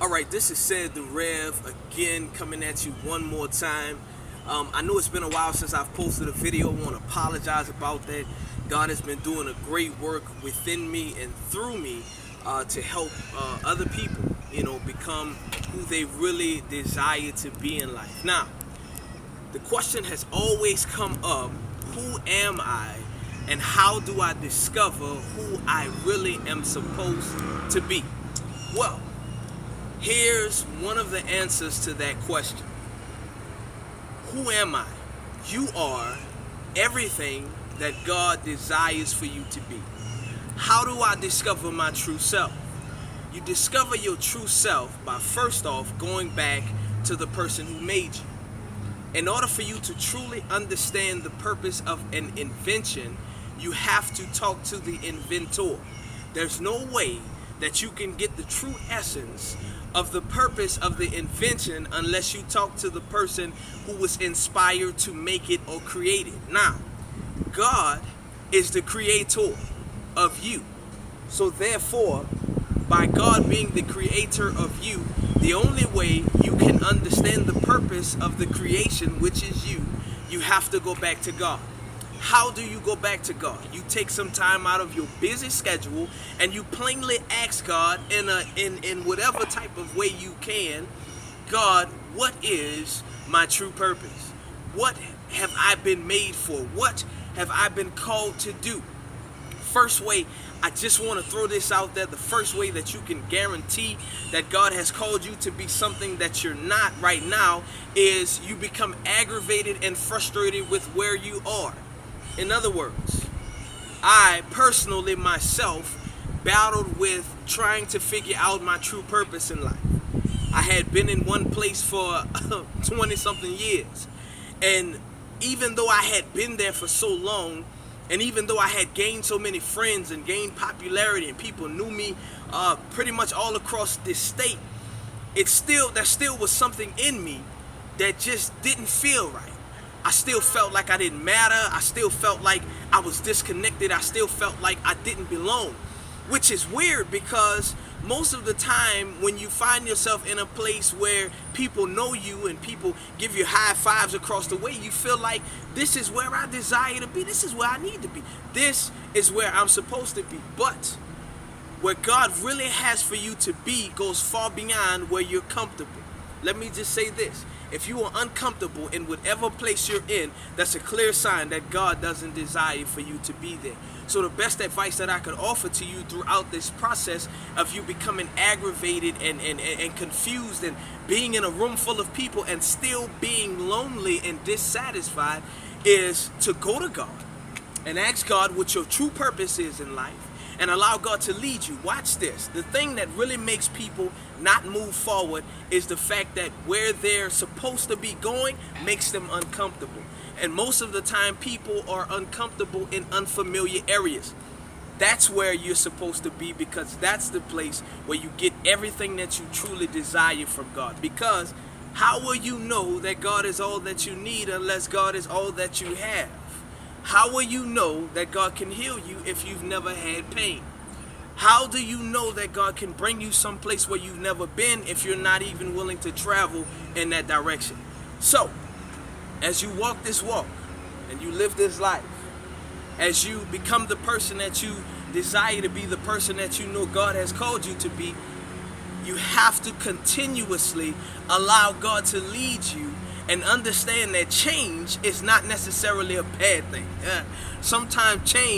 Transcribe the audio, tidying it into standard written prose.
Alright, this is Said the Rev again, coming at you one more time. I know it's been a while since I've posted a video. I want to apologize about that. God has been doing a great work within me and through me to help other people, become who they really desire to be in life. Now, the question has always come up, who am I and how do I discover who I really am supposed to be? Well, here's one of the answers to that question. Who am I? You are everything that God desires for you to be. How do I discover my true self? You discover your true self by first off going back to the person who made you. In order for you to truly understand the purpose of an invention, you have to talk to the inventor. There's no way that you can get the true essence of the purpose of the invention unless you talk to the person who was inspired to make it or create it. Now, God is the creator of you. So therefore, by God being the creator of you, the only way you can understand the purpose of the creation, which is you have to go back to God. How do you go back to God? You take some time out of your busy schedule and you plainly ask God in whatever type of way you can, God, what is my true purpose? What have I been made for? What have I been called to do? First way, I just want to throw this out there. The first way that you can guarantee that God has called you to be something that you're not right now is you become aggravated and frustrated with where you are. In other words, I personally myself battled with trying to figure out my true purpose in life. I had been in one place for 20 something years. And even though I had been there for so long, and even though I had gained so many friends and gained popularity and people knew me pretty much all across this state, there still was something in me that just didn't feel right. I still felt like I didn't matter. I still felt like I was disconnected. I still felt like I didn't belong, which is weird because most of the time when you find yourself in a place where people know you and people give you high fives across the way, you feel like this is where I desire to be. This is where I need to be. This is where I'm supposed to be. But where God really has for you to be goes far beyond where you're comfortable. Let me just say this. If you are uncomfortable in whatever place you're in, that's a clear sign that God doesn't desire for you to be there. So the best advice that I could offer to you throughout this process of you becoming aggravated and confused and being in a room full of people and still being lonely and dissatisfied is to go to God and ask God what your true purpose is in life and allow God to lead you. Watch this. The thing that really makes people not move forward is the fact that where they're supposed to be going makes them uncomfortable. And most of the time people are uncomfortable in unfamiliar areas. That's where you're supposed to be, because that's the place where you get everything that you truly desire from God. Because how will you know that God is all that you need unless God is all that you have? How will you know that God can heal you if you've never had pain? How do you know that God can bring you someplace where you've never been if you're not even willing to travel in that direction? So, as you walk this walk and you live this life, as you become the person that you desire to be, the person that you know God has called you to be, you have to continuously allow God to lead you and understand that change is not necessarily a bad thing. Sometimes change